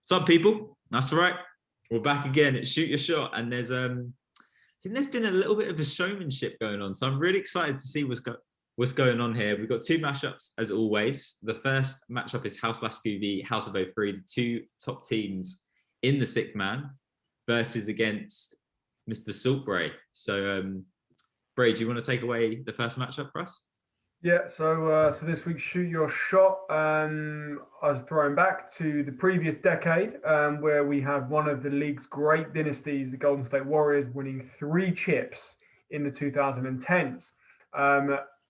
Some people, that's right. We're back again at Shoot Your Shot, and I think there's been a little bit of a showmanship going on. So I'm really excited to see what's going on here. We've got two matchups as always. The first matchup is House Lascaux v House of 03, the two top teams in the sixth man, versus against Mr. Saltbray. So, Bray, do you want to take away the first matchup for us? Yeah, so this week's Shoot Your Shot, I was thrown back to the previous decade where we had one of the league's great dynasties, the Golden State Warriors, winning 3 chips in the 2010s.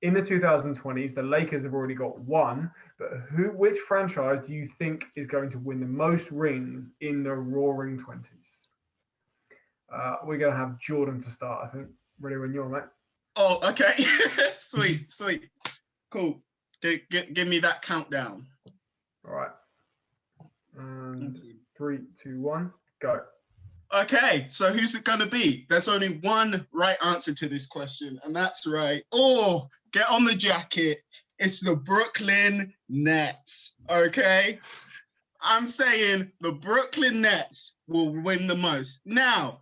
In the 2020s, the Lakers have already got 1, but which franchise do you think is going to win the most rings in the Roaring 20s? We're going to have Jordan to start, I think. Ready when you're, mate. Oh, okay. Sweet. Cool. Give me that countdown. All right. 3, 2, 1, go. Okay, so who's it going to be? There's only one right answer to this question, and that's right. Oh, get on the jacket. It's the Brooklyn Nets, okay? I'm saying the Brooklyn Nets will win the most. Now,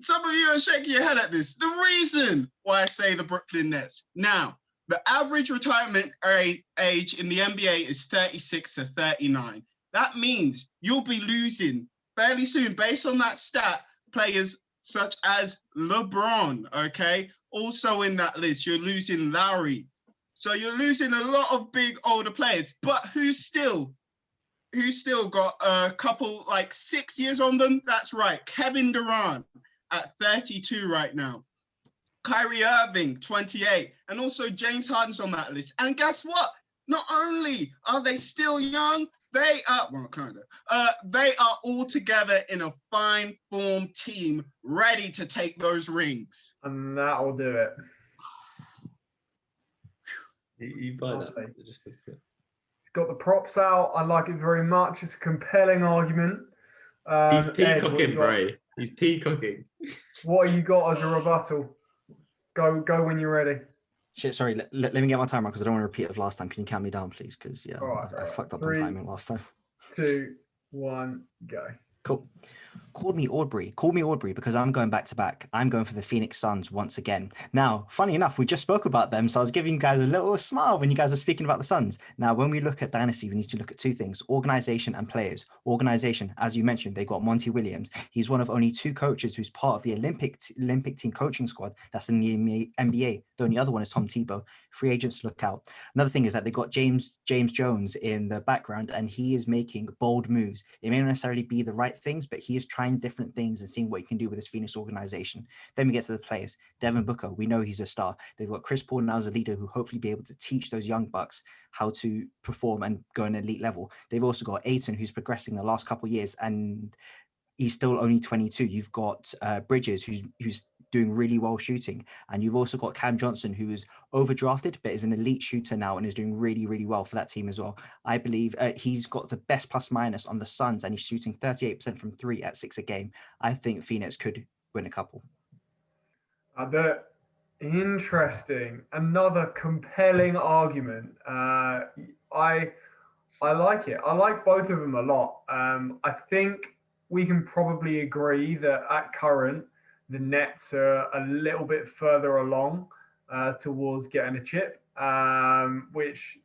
some of you are shaking your head at this. The reason why I say the Brooklyn Nets. Now, the average retirement age in the NBA is 36 to 39. That means you'll be losing fairly soon, based on that stat, players such as LeBron, okay? Also in that list, you're losing Lowry. So you're losing a lot of big older players, but who's still got a couple, like 6 years on them? That's right, Kevin Durant at 32 right now. Kyrie Irving, 28. And also James Harden's on that list. And guess what? Not only are they still young, they are all together in a fine form team ready to take those rings. And that'll do it. You buy that. He's got the props out. I like it very much. It's a compelling argument. He's peacocking, Bray. He's peacocking. What have you got as a rebuttal? Go when you're ready. Shit, sorry. Let me get my timer because I don't want to repeat it last time. Can you count me down, please? Because I fucked up on timing last time. 2, 1, go. Cool. Call me Aubrey because I'm going back to back. I'm going for the Phoenix Suns once again. Now, funny enough, we just spoke about them, so I was giving you guys a little smile when you guys are speaking about the Suns. Now, when we look at Dynasty, we need to look at 2 things: organization and players. Organization, as you mentioned, they got Monty Williams. He's one of only 2 coaches who's part of the Olympic team coaching squad that's in the NBA. The only other one is Tom Tebow. Free agents to look out. Another thing is that they got James Jones in the background, and he is making bold moves. It may not necessarily be the right things, but he is trying different things and seeing what he can do with this Phoenix organization. Then we get to the players. Devin Booker, we know he's a star. They've got Chris Paul now as a leader who hopefully be able to teach those young bucks how to perform and go an elite level. They've also got Ayton, who's progressing the last couple of years, and he's still only 22. You've got Bridges, who's doing really well shooting. And you've also got Cam Johnson, who is overdrafted, but is an elite shooter now and is doing really, really well for that team as well. I believe he's got the best plus minus on the Suns, and he's shooting 38% from 3 at 6 a game. I think Phoenix could win a couple. Interesting. Another compelling argument. I like it. I like both of them a lot. I think we can probably agree that at current, the Nets are a little bit further along towards getting a chip, which,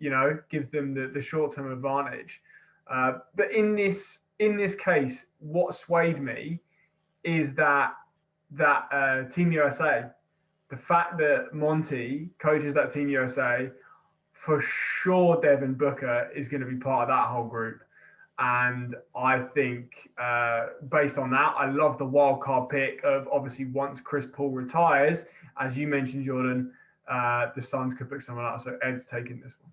gives them the short-term advantage. But in this case, what swayed me is that Team USA, the fact that Monty coaches that Team USA, for sure Devin Booker is going to be part of that whole group. And I think based on that, I love the wild card pick of obviously once Chris Paul retires, as you mentioned, Jordan, the Suns could pick someone else. So Ed's taking this one.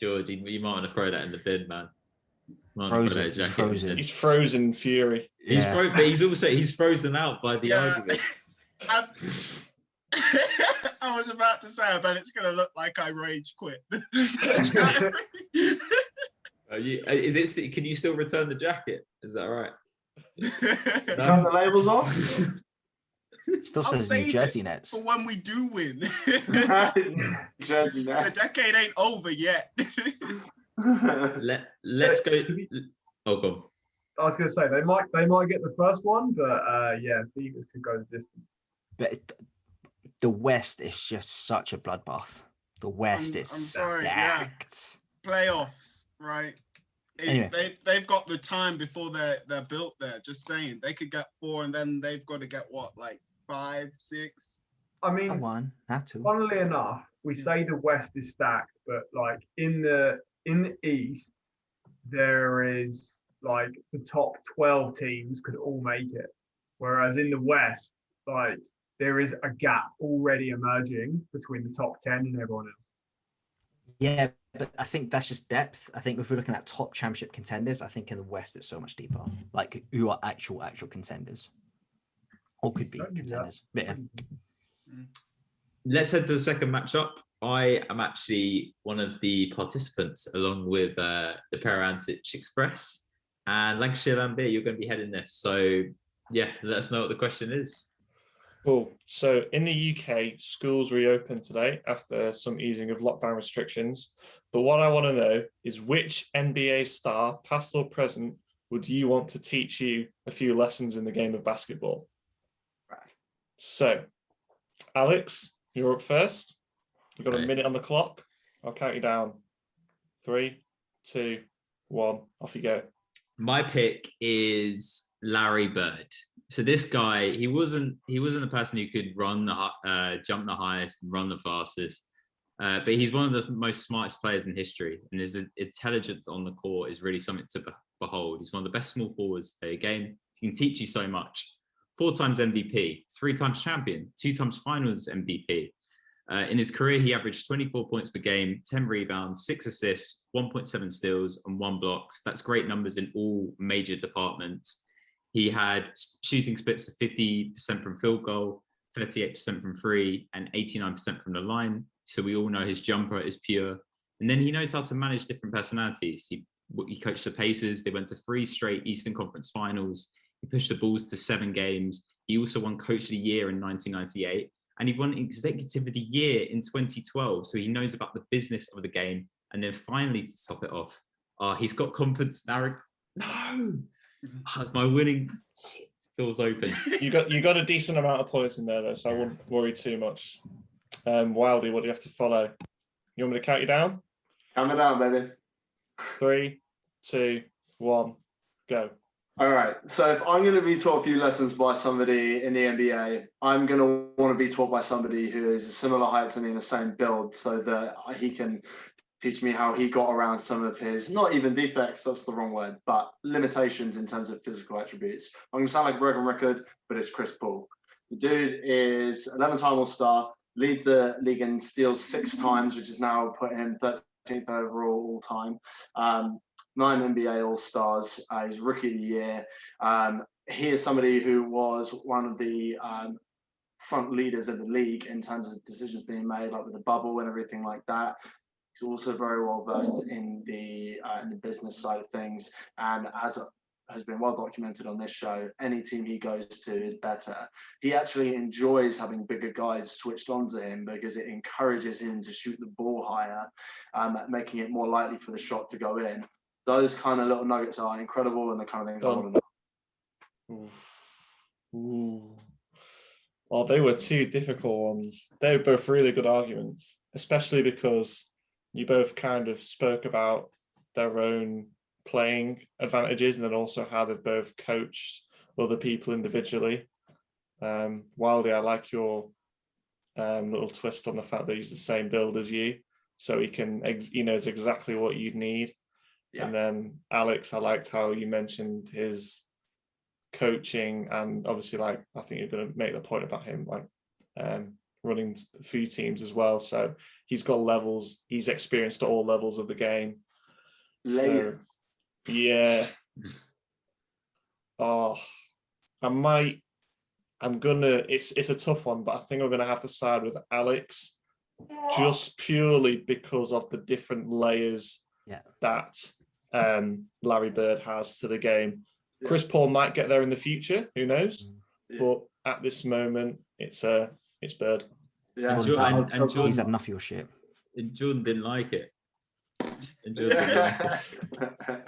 George, you might want to throw that in the bin, man. Frozen. He's frozen fury. But he's frozen out by the argument. I was about to say, I bet it's going to look like I rage quit. Can you still return the jacket? Is that right? Turn the labels off? It still says New Jersey Nets. For when we do win. Jersey Nets. The decade ain't over yet. Let's go. Oh, go on. I was going to say they might get the first one, but yeah, the Eagles could go the distance. But the West is just such a bloodbath. The West is sorry, stacked. Playoffs, right? Anyway. They've got the time before they're built there. Just saying, they could get 4, and then they've got to get what, like 5, 6. I mean, Not 1, not 2. funnily enough, we say the West is stacked, but like in the East, there is like the top 12 teams could all make it, whereas in the West, like there is a gap already emerging between the top 10 and everyone else. Yeah, but I think that's just depth. I think if we're looking at top championship contenders, I think in the West it's so much deeper. Like who are actual contenders, or could be contenders. Yeah. Let's head to the second matchup. I am actually one of the participants, along with the Parantic Express and Lancashire Lambert. You're going to be heading this, so yeah, let us know what the question is. Cool. So in the UK, schools reopened today after some easing of lockdown restrictions. But what I want to know is which NBA star, past or present, would you want to teach you a few lessons in the game of basketball? So, Alex, you're up first. You've got a minute on the clock. I'll count you down. 3, 2, 1. Off you go. My pick is Larry Bird. So this guy, he wasn't the person who could run jump the highest and run the fastest, but he's one of the most smartest players in history, and his intelligence on the court is really something to behold. He's one of the best small forwards in the game. He can teach you so much. 4 times MVP, 3 times champion, 2 times finals MVP. In his career, he averaged 24 points per game, 10 rebounds, 6 assists, 1.7 steals, and 1 blocks. That's great numbers in all major departments. He had shooting splits of 50% from field goal, 38% from free, and 89% from the line. So we all know his jumper is pure. And then he knows how to manage different personalities. He coached the Pacers. They went to 3 straight Eastern Conference finals. He pushed the Bulls to 7 games. He also won Coach of the Year in 1998. And he won Executive of the Year in 2012. So he knows about the business of the game. And then finally, to top it off, he's got confidence now. No! That's my winning. Shit, door's open. You got a decent amount of points in there, though, so I wouldn't worry too much. Wildy, what do you have to follow? You want me to count you down? Count me down, baby. 3, 2, 1, go. All right. So if I'm going to be taught a few lessons by somebody in the NBA, I'm going to want to be taught by somebody who is a similar height to me in the same build, so that he can teach me how he got around some of his, not even defects, that's the wrong word, but limitations in terms of physical attributes. I'm going to sound like a broken record, but it's Chris Paul. The dude is 11-time All-Star, lead the league in steals 6 times, which is now put him 13th overall all time. 9 NBA All-Stars. He's Rookie of the Year. He is somebody who was one of the front leaders of the league in terms of decisions being made, like with the bubble and everything like that. He's also very well versed in the business side of things, and as has been well documented on this show, any team he goes to is better. He actually enjoys having bigger guys switched onto him because it encourages him to shoot the ball higher, making it more likely for the shot to go in. Those kind of little nuggets are incredible, and the kind of things I want to know. Ooh. Well, they were 2 difficult ones. They were both really good arguments, especially because you both kind of spoke about their own playing advantages and then also how they've both coached other people individually. Wildy, I like your little twist on the fact that he's the same build as you, so he knows exactly what you'd need. Yeah. And then Alex, I liked how you mentioned his coaching, and obviously, like, I think you're going to make the point about him, like, running a few teams as well. So he's got levels. He's experienced at all levels of the game. Layers. So, yeah. It's a tough one, but I think I'm gonna have to side with Alex, just purely because of the different layers that Larry Bird has to the game. Yeah. Chris Paul might get there in the future, who knows? Yeah. But at this moment, it's Bird. Yeah, and Jordan, he's had enough of your shit. And Jordan didn't like it. Enjoyed the win.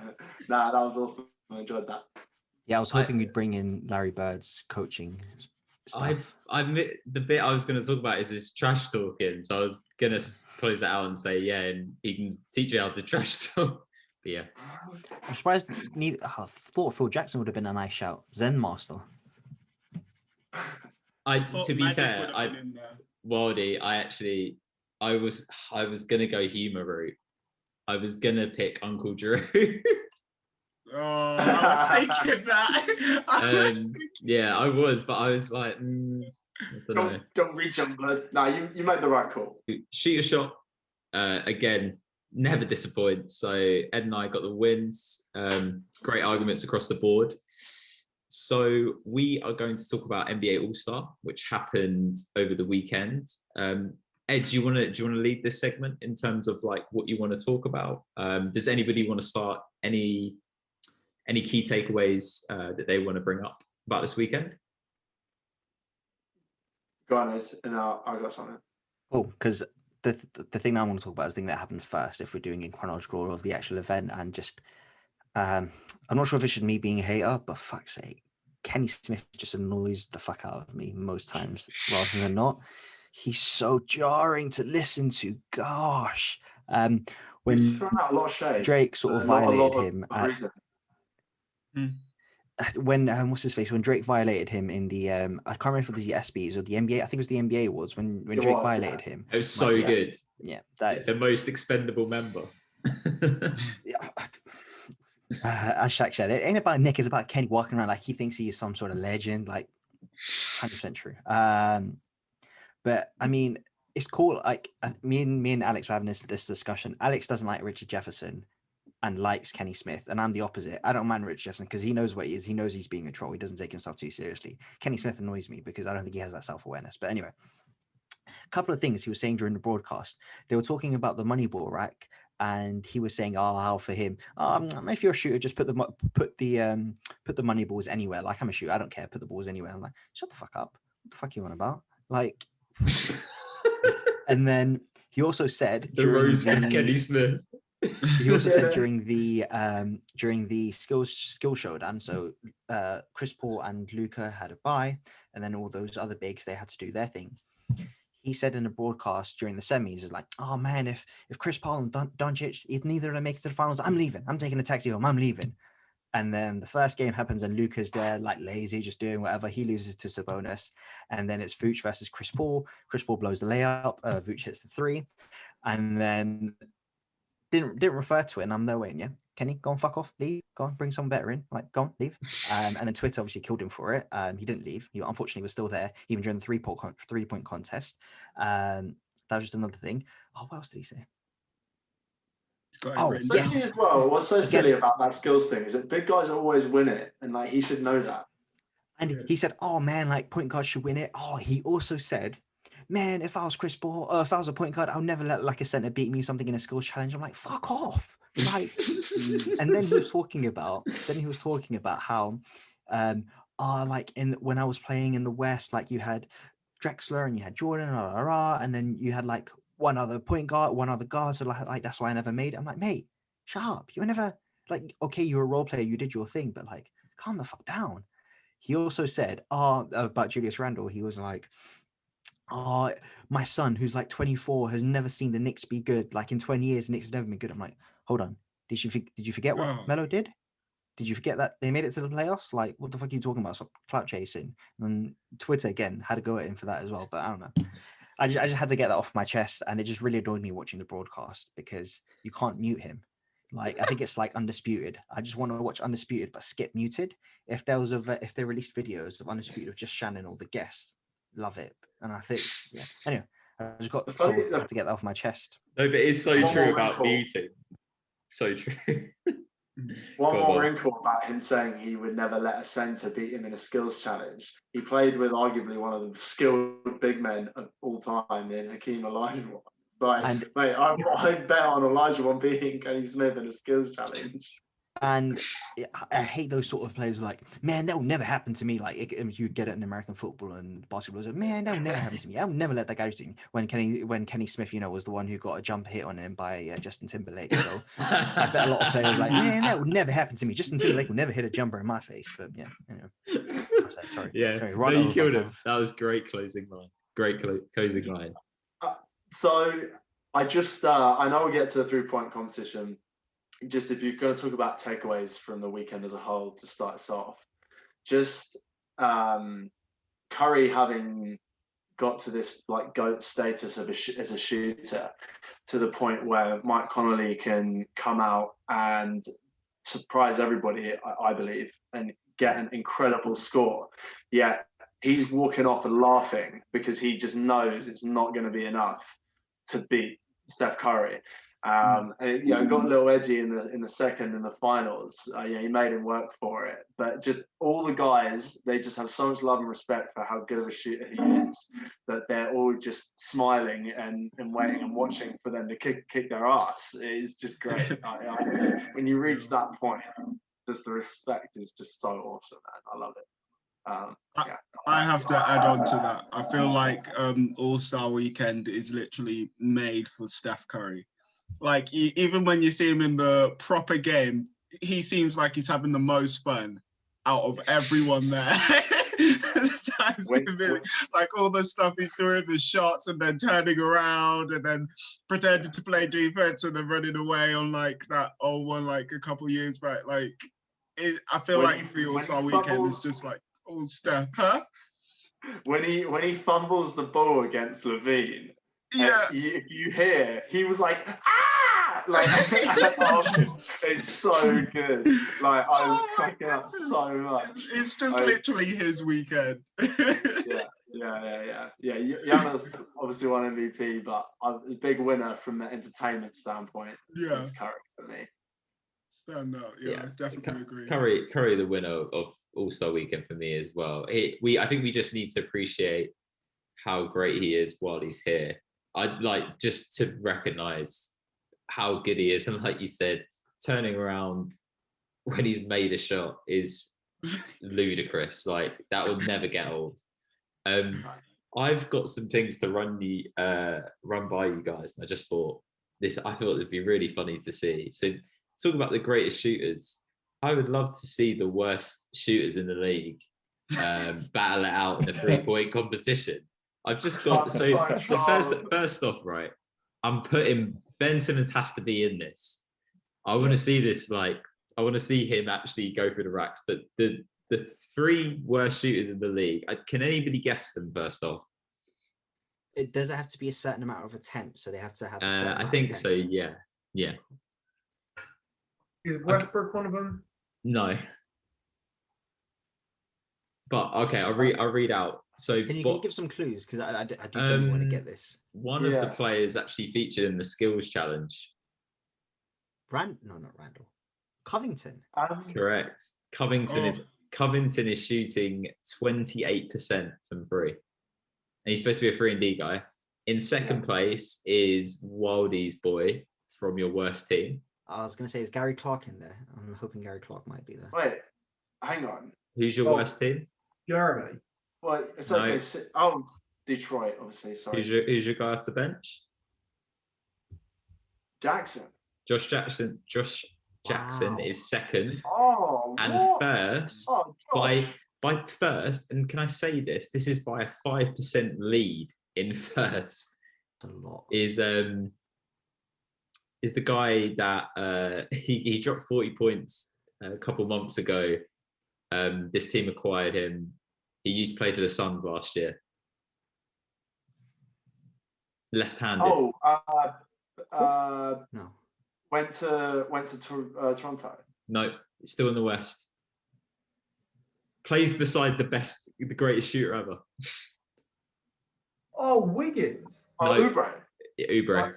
Nah, that was awesome. I enjoyed that. Yeah, I was hoping you'd bring in Larry Bird's coaching stuff. The bit I was going to talk about is his trash talking. So I was going to close it out and say, yeah, and he can teach you how to trash talk. But yeah. I'm surprised I thought Phil Jackson would have been a nice shout. Zen Master. Thought To be Magic fair, would have been in there. Wildy, I was going to go humor route. I was going to pick Uncle Drew. Oh, I was thinking that. Yeah, I was, but I was like, I don't know. Don't reach on blood. No, you made the right call. Shoot your shot. Again, never disappoint. So Ed and I got the wins. Great arguments across the board. So we are going to talk about NBA All-Star, which happened over the weekend. Ed, do you want to lead this segment in terms of like what you want to talk about? Does anybody want to start any key takeaways that they want to bring up about this weekend? Go on, Ed, and I got something. Oh, because the thing I want to talk about is the thing that happened first, if we're doing in chronological order of the actual event, and just I'm not sure if it's just me being a hater, but fuck's sake, Kenny Smith just annoys the fuck out of me most times rather than not. He's so jarring to listen to. Gosh, He's thrown out a lot of shade. Drake sort of violated him. When what's his face? When Drake violated him in the I can't remember if it was the ESPYs or the NBA. I think it was the NBA awards when Drake violated him. It was so good. Yeah, that is the most expendable member. As Shaq said, it ain't about Nick. It's about Kenny walking around like he thinks he is some sort of legend. Like 100% true. But I mean, it's cool. Like me and Alex were having this discussion. Alex doesn't like Richard Jefferson and likes Kenny Smith, and I'm the opposite. I don't mind Richard Jefferson because he knows what he is. He knows he's being a troll. He doesn't take himself too seriously. Kenny Smith annoys me because I don't think he has that self-awareness. But anyway, a couple of things he was saying during the broadcast. They were talking about the money ball rack, and he was saying, "Oh, how for him? If you're a shooter, just put the money balls anywhere. Like I'm a shooter, I don't care. Put the balls anywhere." I'm like, shut the fuck up. What the fuck are you on about? Like, and then he also said the rose of Kenny Smith. He also said during the skill showdown, so Chris Paul and Luka had a bye, and then all those other bigs, they had to do their thing. He said in a broadcast during the semis, is like, "Oh man, if Chris Paul and Doncic, if neither of them make it to the finals, I'm leaving. I'm taking a taxi home. I'm leaving." And then the first game happens and Luka's there, like lazy, just doing whatever. He loses to Sabonis, and then it's Vooch versus Chris Paul. Chris Paul blows the layup. Vooch hits the three, and then didn't refer to it. And I'm no way, yeah. Kenny, go on, fuck off, leave. Go on, bring someone better in. Like, go on, leave. And then Twitter obviously killed him for it. He didn't leave. He unfortunately was still there, even during the three-point contest. That was just another thing. Oh, what else did he say? Oh, yes. As well, what's so silly about that skills thing is that big guys always win it, and like he should know that. And he said, "Oh man, like point guards should win it." Oh, he also said, "Man, if I was Chris Paul, or if I was a point guard, I'll never let like a center beat me or something in a skills challenge." I'm like, "Fuck off!" Like, and then he was talking about how, like when I was playing in the West, like you had Drexler and you had Jordan, and then you had like one other point guard, one other guard. So like that's why I never made it. I'm like, mate, shut up. You were never like, okay, you're a role player, you did your thing, but like, calm the fuck down. He also said, about Julius Randle, he was like, "Oh, my son, who's like 24, has never seen the Knicks be good. Like in 20 years, the Knicks have never been good." I'm like, hold on. Did you forget what Melo did? Did you forget that they made it to the playoffs? Like, what the fuck are you talking about? Stop clout chasing. And Twitter, again, had to go at him for that as well. But I don't know. I just had to get that off my chest. And it just really annoyed me watching the broadcast because you can't mute him. Like, I think it's like Undisputed. I just want to watch Undisputed, but skip muted. If they released videos of Undisputed of just Shannon or the guests, love it. And I think, yeah. Anyway, I just had to get that off my chest. No, but it's so true about muting. So true. One more wrinkle about him saying he would never let a centre beat him in a skills challenge. He played with arguably one of the skilled big men of all time in Hakeem Olajuwon. Like, mate, I bet on Olajuwon beating Kenny Smith in a skills challenge. And I hate those sort of players who are like, man, that will never happen to me. Like you get it in American football and basketball. Like, man, that will never happen to me. I'll never let that guy shoot me. When Kenny Smith, was the one who got a jumper hit on him by Justin Timberlake. So I bet a lot of players like, man, that would never happen to me. Justin Timberlake will never hit a jumper in my face. But yeah, anyway. Sorry. Yeah, Sorry, no, you killed him. That was great closing line. Great closing line. So I just, I know we'll get to the 3-point competition. Just if you're going to talk about takeaways from the weekend as a whole to start us off, just Curry having got to this like GOAT status of as a shooter to the point where Mike Conley can come out and surprise everybody, I believe, and get an incredible score. Yet he's walking off and laughing because he just knows it's not going to be enough to beat Steph Curry. And it got a little edgy in the second in the finals. He made him work for it. But just all the guys, they just have so much love and respect for how good of a shooter he is that they're all just smiling and waiting and watching for them to kick their ass. It's just great. When you reach that point, just the respect is just so awesome, man. I love it. I have to add on to that. I feel like All-Star Weekend is literally made for Steph Curry. Like, even when you see him in the proper game, he seems like he's having the most fun out of everyone there. Like all the stuff he's doing, the shots and then turning around and then pretending to play defense and then running away on like that old one like a couple years back. Like, I feel like the All-Star Weekend is just like all Steph, huh? When he fumbles the ball against Levine, yeah, if you hear, he was like, ah! Like, it's so good. Like, I was cracking up so much. It's just literally his weekend. Yeah. Giannis obviously won MVP, but a big winner from the entertainment standpoint. Yeah, is Curry for me. Stand out. Yeah, definitely agree. Curry, the winner of All-Star Weekend for me as well. I think we just need to appreciate how great he is while he's here. I'd like just to recognize how good he is, and like you said, turning around when he's made a shot is ludicrous. Like, that will never get old. I've got some things to run by you guys, and I thought it'd be really funny to see. So, talk about the greatest shooters. I would love to see the worst shooters in the league battle it out in a 3-point competition. I've just got first off, right? I'm putting Ben Simmons has to be in this. I want to see this. Like, I want to see him actually go through the racks. But the 3 worst shooters in the league. Can anybody guess them first off? Does it have to be a certain amount of attempts? So they have to have. I think so. Yeah. Is Westbrook one of them? No. But okay, I'll read out. So can you give some clues? Because I do genuinely want to get this. One of the players actually featured in the skills challenge. No, not Randall. Covington. Correct. Covington is shooting 28% from 3. And he's supposed to be a 3-and-D guy. In second place is Wildy's boy from your worst team. I was going to say, is Gary Clark in there? I'm hoping Gary Clark might be there. Wait, hang on. Who's your worst team? Jeremy. Well, it's okay. No. Detroit, obviously. Sorry. Who's your guy off the bench? Jackson. Josh Jackson is second. Oh, and what? First by first, and can I say this? This is by a 5% lead in first. That's a lot. Is the guy that he dropped 40 points a couple months ago. This team acquired him. He used to play for the Suns last year. Left-handed. No. Went to Toronto. No, still in the West. Plays beside the greatest shooter ever. Oh, Wiggins. No. Oubre. Oubre.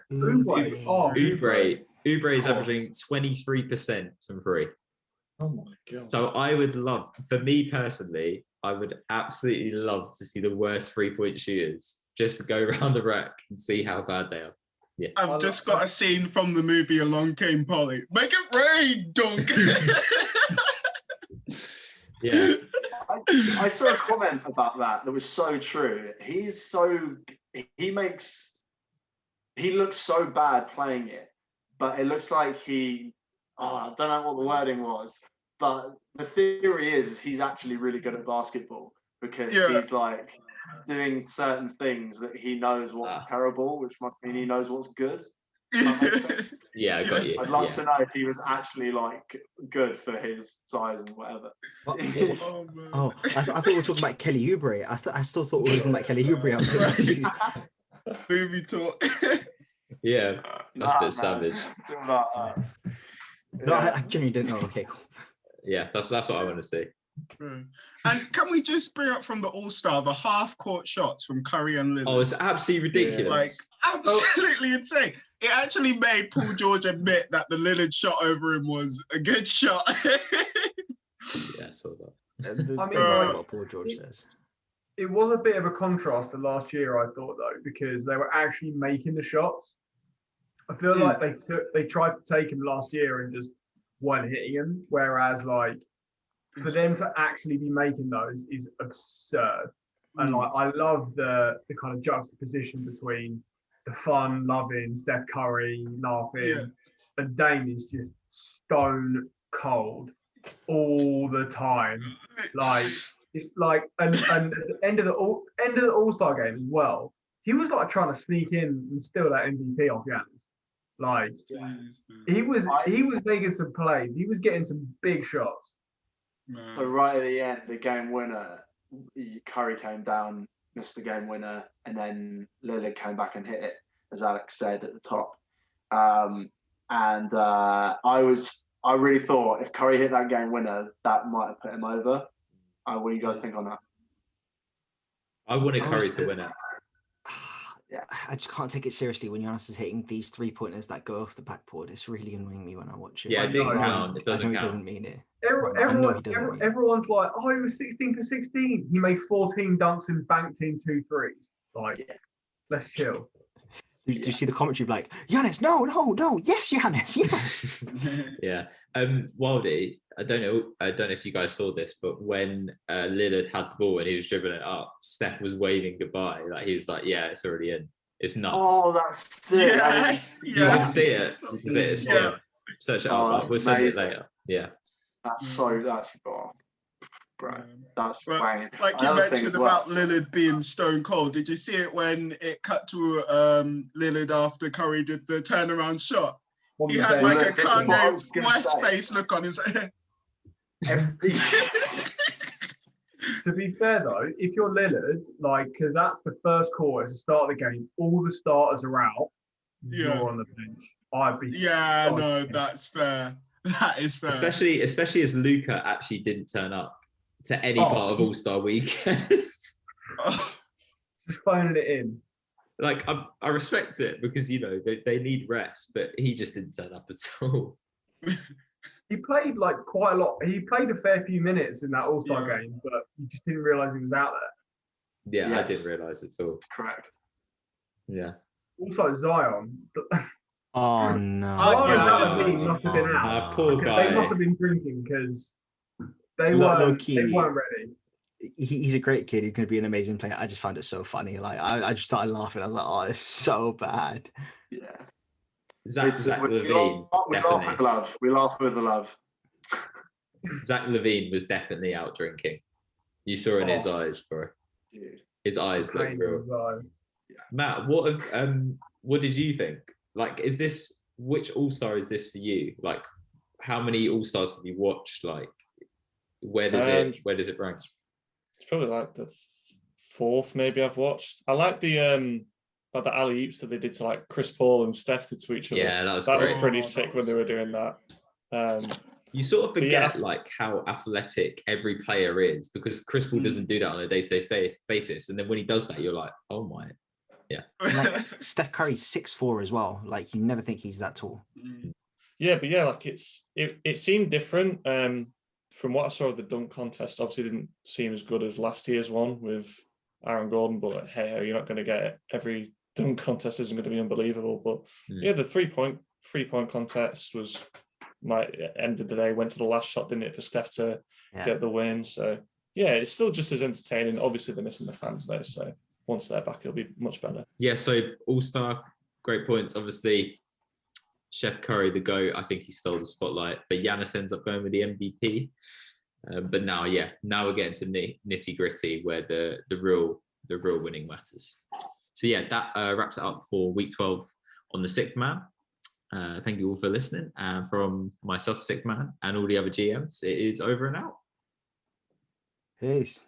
Oubre is averaging 23% from 3. Oh my god. So I would love, for me personally, I would absolutely love to see the worst 3-point shooters just go around the rack and see how bad they are. I've just got a scene from the movie Along Came Polly. Make it rain, dunk. Yeah. I saw a comment about that was so true. He looks so bad playing it, but it looks like I don't know what the wording was, but the theory is he's actually really good at basketball because he's like doing certain things that he knows what's terrible, which must mean he knows what's good. Yeah, I got you. I'd love to know if he was actually like good for his size and whatever. I thought we were talking about Kelly Oubre. I still thought we were talking about Kelly Oubre. I was so confused. Movie talk. Yeah, that's a bit savage. No, I genuinely didn't know. Okay, cool. Yeah, that's what I want to see. And can we just bring up from the All-Star the half-court shots from Curry and Lillard? Oh, it's absolutely ridiculous. Like, absolutely insane. It actually made Paul George admit that the Lillard shot over him was a good shot. Yeah, I saw that. I mean, what Paul George says. It was a bit of a contrast to last year, I thought, though, because they were actually making the shots. I feel like they tried to take him last year and just weren't hitting him, whereas like for them to actually be making those is absurd. And like I love the kind of juxtaposition between the fun, loving Steph Curry laughing, and Dame is just stone cold all the time. Like it's like and at the end of the All-Star game as well, he was like trying to sneak in and steal that MVP off Giannis. Like he was making some plays. He was getting some big shots. So right at the end, the game winner, Curry came down, missed the game winner, and then Lillard came back and hit it, as Alex said at the top. I really thought if Curry hit that game winner, that might have put him over. What do you guys think on that? I wanted Curry to win it. I just can't take it seriously when Giannis is hitting these 3-pointers that go off the backboard. It's really annoying me when I watch it. Yeah, it didn't count. It doesn't I know count. He doesn't mean it. Everyone's like, oh, he was 16 for 16. He made 14 dunks and banked in 2 threes. Like, let's chill. Do you see the commentary like, Giannis, no, yes, Giannis, yes. Yeah. Wildy, I don't know if you guys saw this, but when Lillard had the ball and he was dribbling it up, Steph was waving goodbye. Like he was like, yeah, it's already in. It's nuts. Oh, that's sick. Yes. You can see it. You can see it. Yeah. Search it up. We'll send it later. Yeah. That's bro. That's banging. Like you mentioned about Lillard being stone cold. Did you see it when it cut to Lillard after Curry did the turnaround shot? He had like a Kanye West face look on his head. To be fair though, if you're Lillard, like, because that's the first quarter, it's the start of the game, all the starters are out, you're on the bench. I'd be that's fair. That is fair. Especially as Luka actually didn't turn up to any part of All-Star weekend. Just phoning it in. Like I respect it because they need rest, but he just didn't turn up at all. He played like quite a lot. He played a fair few minutes in that All-Star game, but you just didn't realize he was out there. Yeah, yes. I didn't realize at all. Correct. Yeah. Also Zion. Oh no! Must have been out. Poor guy. They must have been drinking because they weren't ready. He's a great kid. He's going to be an amazing player. I just found it so funny. Like I just started laughing. I was like, "Oh, it's so bad." Yeah. Zach Levine. We laugh with love. We laugh with love. Zach Levine was definitely out drinking. You saw in his eyes, bro. Dude. His eyes look real. Yeah. Matt, what did you think? Like, which All-Star is this for you? Like, how many All-Stars have you watched? Like, where does it rank? It's probably like the 4th maybe I've watched. I like the alley-oops that they did to like Chris Paul and Steph did to each other. Yeah, that was pretty sick when they were doing that. You sort of forget like how athletic every player is because Chris Paul doesn't do that on a day-to-day basis, and then when he does that, you're like, oh my. Yeah. Like, Steph Curry's 6'4" as well. Like you never think he's that tall. Yeah, but yeah, like it seemed different. From what I saw of the dunk contest, obviously didn't seem as good as last year's one with Aaron Gordon, but hey, you're not going to get it every dunk contest isn't going to be unbelievable. But yeah, the three-point contest was like end of the day, went to the last shot, didn't it, for Steph to get the win. So yeah, it's still just as entertaining. Obviously, they're missing the fans though, so once they're back, it'll be much better. Yeah, so All-Star, great points. Obviously, Chef Curry, the GOAT, I think he stole the spotlight, but Giannis ends up going with the MVP. But now we're getting to nitty gritty where the real winning matters. So yeah, that wraps it up for week 12 on the Sixth Man. Thank you all for listening. And from myself, Sixth Man, and all the other GMs, it is over and out. Peace.